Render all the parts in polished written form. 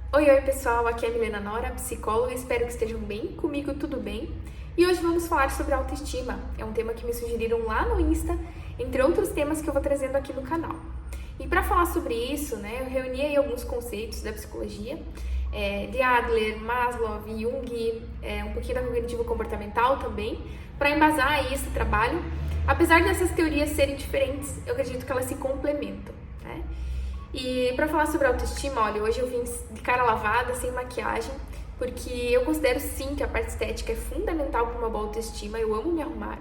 Oi pessoal, aqui é a Milena Nora, psicóloga, espero que estejam bem, comigo tudo bem. E hoje vamos falar sobre autoestima, é um tema que me sugeriram lá no Insta, entre outros temas que eu vou trazendo aqui no canal. E para falar sobre isso, eu reuni aí alguns conceitos da psicologia, de Adler, Maslow, Jung, um pouquinho da cognitivo comportamental também, para embasar aí esse trabalho. Apesar dessas teorias serem diferentes, eu acredito que elas se complementam, né? E para falar sobre autoestima, olha, hoje eu vim de cara lavada, sem maquiagem, porque eu considero sim que a parte estética é fundamental para uma boa autoestima, eu amo me arrumar.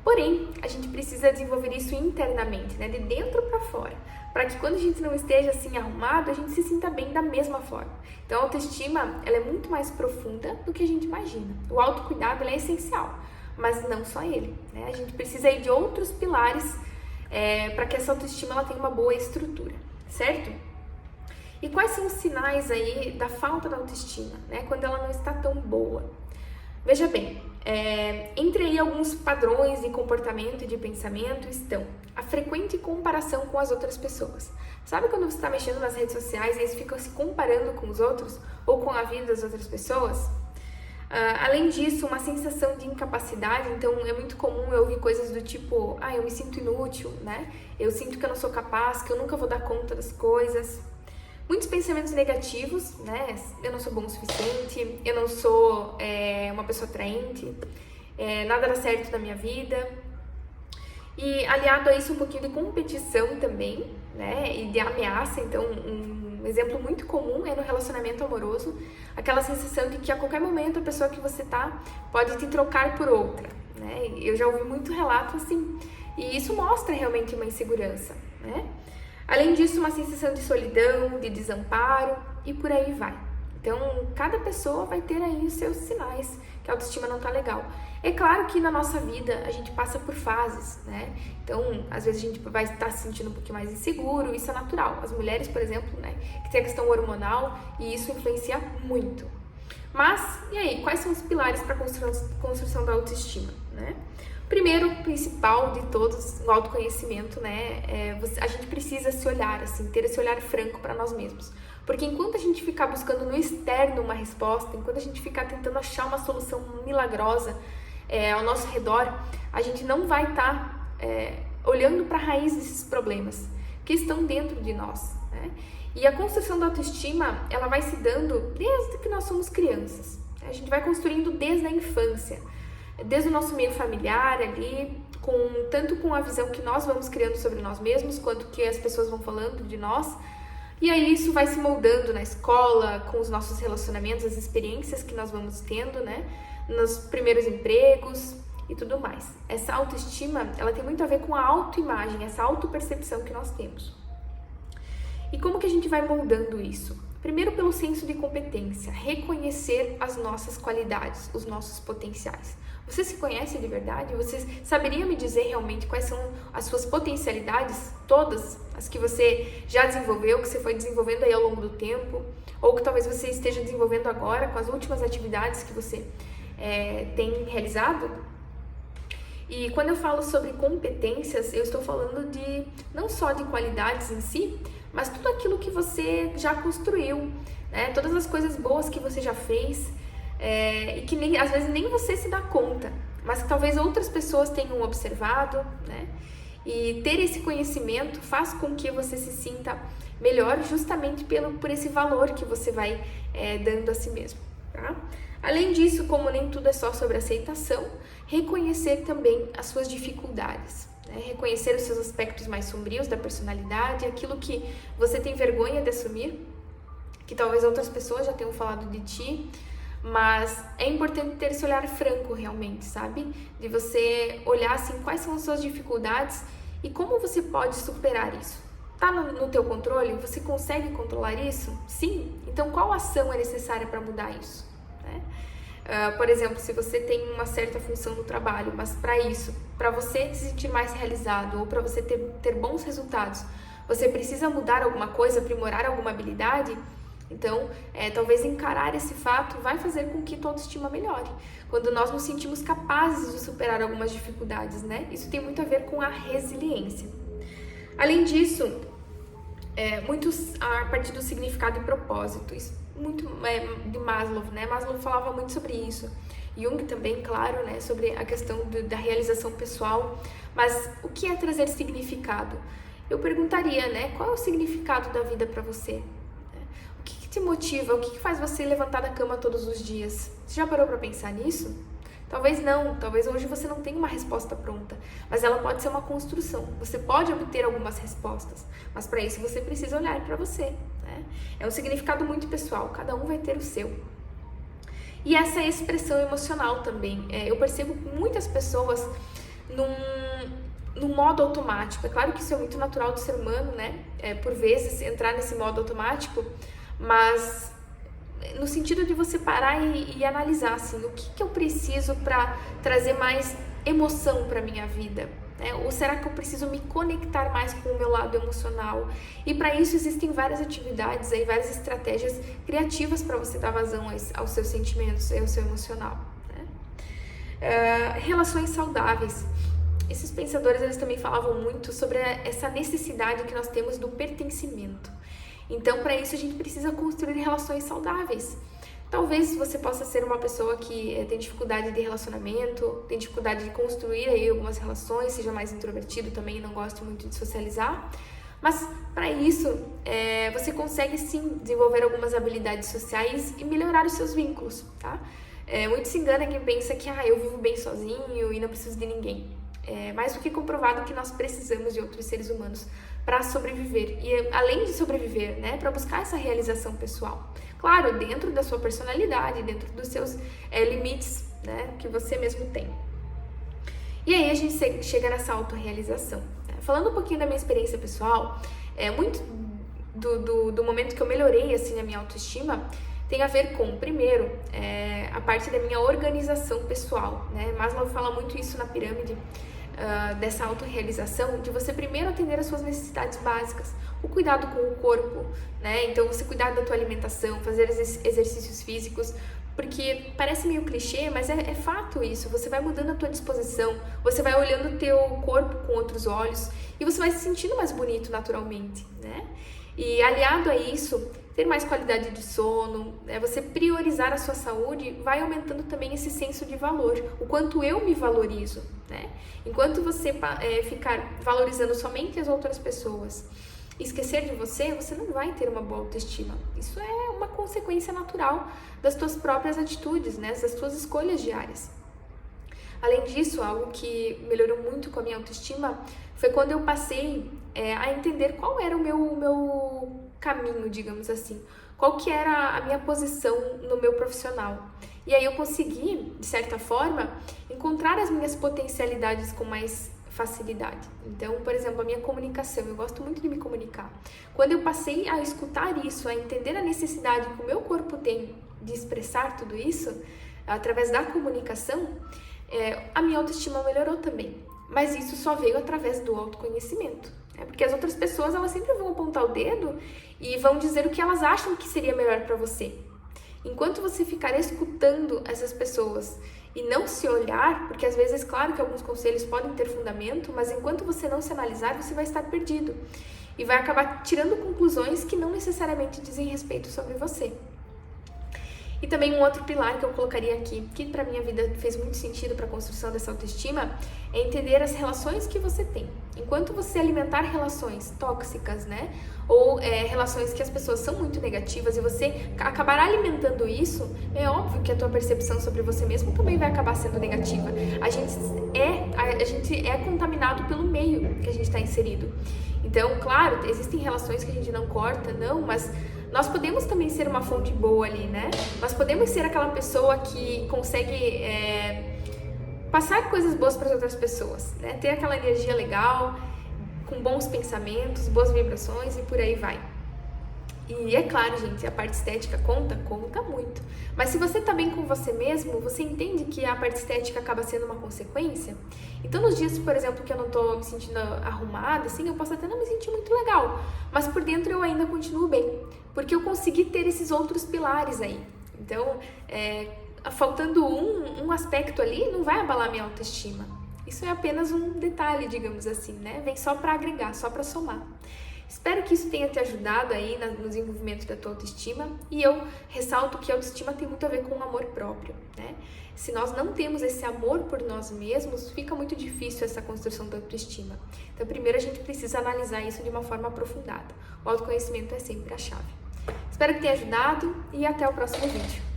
Porém, a gente precisa desenvolver isso internamente, de dentro para fora, para que quando a gente não esteja assim arrumado, a gente se sinta bem da mesma forma. Então, a autoestima, ela é muito mais profunda do que a gente imagina. O autocuidado, ele é essencial, mas não só ele, A gente precisa aí de outros pilares para que essa autoestima ela tenha uma boa estrutura, certo? E quais são os sinais aí da falta da autoestima, quando ela não está tão boa? Veja bem, entre aí alguns padrões de comportamento e de pensamento estão a frequente comparação com as outras pessoas. Sabe quando você está mexendo nas redes sociais e eles ficam se comparando com os outros ou com a vida das outras pessoas? Além disso, uma sensação de incapacidade, então é muito comum eu ouvir coisas do tipo, eu me sinto inútil, Eu sinto que eu não sou capaz, que eu nunca vou dar conta das coisas. Muitos pensamentos negativos, Eu não sou bom o suficiente, eu não sou uma pessoa atraente, nada dá certo na minha vida. E aliado a isso um pouquinho de competição também, E de ameaça, então um exemplo muito comum é no relacionamento amoroso, aquela sensação de que a qualquer momento a pessoa que você tá pode te trocar por outra, Eu já ouvi muito relato assim, e isso mostra realmente uma insegurança, Além disso, uma sensação de solidão, de desamparo e por aí vai. Então, cada pessoa vai ter aí os seus sinais que a autoestima não tá legal. É claro que na nossa vida a gente passa por fases, Então, às vezes a gente vai estar se sentindo um pouquinho mais inseguro, isso é natural. As mulheres, por exemplo, que tem a questão hormonal e isso influencia muito. Mas, e aí, quais são os pilares para a construção da autoestima, Primeiro, principal de todos, o autoconhecimento, a gente precisa se olhar, assim, ter esse olhar franco para nós mesmos. Porque enquanto a gente ficar buscando no externo uma resposta, enquanto a gente ficar tentando achar uma solução milagrosa ao nosso redor, a gente não vai estar olhando para a raiz desses problemas que estão dentro de nós, E a construção da autoestima, ela vai se dando desde que nós somos crianças. A gente vai construindo desde a infância, desde o nosso meio familiar ali, tanto com a visão que nós vamos criando sobre nós mesmos, quanto que as pessoas vão falando de nós. E aí isso vai se moldando na escola, com os nossos relacionamentos, as experiências que nós vamos tendo, nos primeiros empregos e tudo mais. Essa autoestima, ela tem muito a ver com a autoimagem, essa autopercepção que nós temos. E como que a gente vai moldando isso? Primeiro pelo senso de competência, reconhecer as nossas qualidades, os nossos potenciais. Você se conhece de verdade? Você saberia me dizer realmente quais são as suas potencialidades, todas as que você já desenvolveu, que você foi desenvolvendo aí ao longo do tempo, ou que talvez você esteja desenvolvendo agora com as últimas atividades que você tem realizado? E quando eu falo sobre competências, eu estou falando não só de qualidades em si, mas tudo aquilo que você já construiu, Todas as coisas boas que você já fez, e que às vezes nem você se dá conta, mas que talvez outras pessoas tenham observado, E ter esse conhecimento faz com que você se sinta melhor justamente por esse valor que você vai dando a si mesmo, tá? Além disso, como nem tudo é só sobre aceitação, reconhecer também as suas dificuldades, reconhecer os seus aspectos mais sombrios da personalidade, aquilo que você tem vergonha de assumir, que talvez outras pessoas já tenham falado de ti, mas é importante ter esse olhar franco realmente, sabe? De você olhar assim quais são as suas dificuldades e como você pode superar isso. Tá no teu controle? Você consegue controlar isso? Sim? Então qual ação é necessária para mudar isso? Por exemplo, se você tem uma certa função no trabalho, mas para você se sentir mais realizado ou para você ter bons resultados, você precisa mudar alguma coisa, aprimorar alguma habilidade, então talvez encarar esse fato vai fazer com que tua autoestima melhore. Quando nós nos sentimos capazes de superar algumas dificuldades, Isso tem muito a ver com a resiliência. Além disso, muitos a partir do significado e propósito. Isso muito de Maslow, né? Maslow falava muito sobre isso. Jung também, claro, né? Sobre a questão da realização pessoal. Mas o que é trazer significado? Eu perguntaria, né? Qual é o significado da vida para você? O que te motiva? O que faz você levantar da cama todos os dias? Você já parou para pensar nisso? Talvez não, talvez hoje você não tenha uma resposta pronta, mas ela pode ser uma construção. Você pode obter algumas respostas, mas para isso você precisa olhar para você, né? É um significado muito pessoal, cada um vai ter o seu. E essa expressão emocional também. Eu percebo muitas pessoas num modo automático. É claro que isso é muito natural do ser humano, né? Por vezes entrar nesse modo automático, mas no sentido de você parar e analisar assim, o que eu preciso para trazer mais emoção para minha vida, né? Ou será que eu preciso me conectar mais com o meu lado emocional? E para isso existem várias atividades aí, várias estratégias criativas para você dar vazão aos seus sentimentos e ao seu emocional, né? Relações saudáveis. Esses pensadores, eles também falavam muito sobre essa necessidade que nós temos do pertencimento. Então, para isso, a gente precisa construir relações saudáveis. Talvez você possa ser uma pessoa que tem dificuldade de relacionamento, tem dificuldade de construir aí algumas relações, seja mais introvertido também, não goste muito de socializar. Mas, para isso, você consegue sim desenvolver algumas habilidades sociais e melhorar os seus vínculos, tá? Muito se engana quem pensa que eu vivo bem sozinho e não preciso de ninguém. É mais do que comprovado que nós precisamos de outros seres humanos para sobreviver. E além de sobreviver, né, para buscar essa realização pessoal. Claro, dentro da sua personalidade, dentro dos seus limites, né, que você mesmo tem. E aí a gente chega nessa autorrealização. Né? Falando um pouquinho da minha experiência pessoal, muito do momento que eu melhorei assim, a minha autoestima tem a ver com, primeiro, a parte da minha organização pessoal. Né? Maslow fala muito isso na pirâmide, dessa autorrealização, de você primeiro atender às suas necessidades básicas, o cuidado com o corpo, né? Então você cuidar da tua alimentação, fazer exercícios físicos, porque parece meio clichê, mas é fato isso. Você vai mudando a tua disposição, você vai olhando o teu corpo com outros olhos e você vai se sentindo mais bonito naturalmente, né? E aliado a isso, ter mais qualidade de sono, você priorizar a sua saúde, vai aumentando também esse senso de valor, o quanto eu me valorizo, né? Enquanto você ficar valorizando somente as outras pessoas e esquecer de você, você não vai ter uma boa autoestima. Isso é uma consequência natural das tuas próprias atitudes, né? Das tuas escolhas diárias. Além disso, algo que melhorou muito com a minha autoestima foi quando eu passei a entender qual era o meu caminho, digamos assim, qual que era a minha posição no meu profissional. E aí eu consegui, de certa forma, encontrar as minhas potencialidades com mais facilidade. Então, por exemplo, a minha comunicação, eu gosto muito de me comunicar. Quando eu passei a escutar isso, a entender a necessidade que o meu corpo tem de expressar tudo isso, através da comunicação, a minha autoestima melhorou também. Mas isso só veio através do autoconhecimento. Porque as outras pessoas, elas sempre vão apontar o dedo e vão dizer o que elas acham que seria melhor para você. Enquanto você ficar escutando essas pessoas e não se olhar, porque às vezes, claro que alguns conselhos podem ter fundamento, mas enquanto você não se analisar, você vai estar perdido. E vai acabar tirando conclusões que não necessariamente dizem respeito sobre você. E também um outro pilar que eu colocaria aqui, que para minha vida fez muito sentido para a construção dessa autoestima, é entender as relações que você tem. Enquanto você alimentar relações tóxicas, né, ou relações que as pessoas são muito negativas e você acabar alimentando isso, é óbvio que a tua percepção sobre você mesmo também vai acabar sendo negativa. A gente é contaminado pelo meio que a gente está inserido. Então, claro, existem relações que a gente não corta, mas nós podemos também ser uma fonte boa ali, né? Nós podemos ser aquela pessoa que consegue passar coisas boas para as outras pessoas, né? Ter aquela energia legal, com bons pensamentos, boas vibrações e por aí vai. E é claro, gente, a parte estética conta muito. Mas se você tá bem com você mesmo, você entende que a parte estética acaba sendo uma consequência? Então, nos dias, por exemplo, que eu não tô me sentindo arrumada, assim, eu posso até não me sentir muito legal. Mas por dentro eu ainda continuo bem. Porque eu consegui ter esses outros pilares aí. Então, faltando um aspecto ali, não vai abalar minha autoestima. Isso é apenas um detalhe, digamos assim, né? Vem só para agregar, só para somar. Espero que isso tenha te ajudado aí no desenvolvimento da tua autoestima, e eu ressalto que a autoestima tem muito a ver com o amor próprio, né? Se nós não temos esse amor por nós mesmos, fica muito difícil essa construção da autoestima. Então, primeiro a gente precisa analisar isso de uma forma aprofundada. O autoconhecimento é sempre a chave. Espero que tenha ajudado e até o próximo vídeo.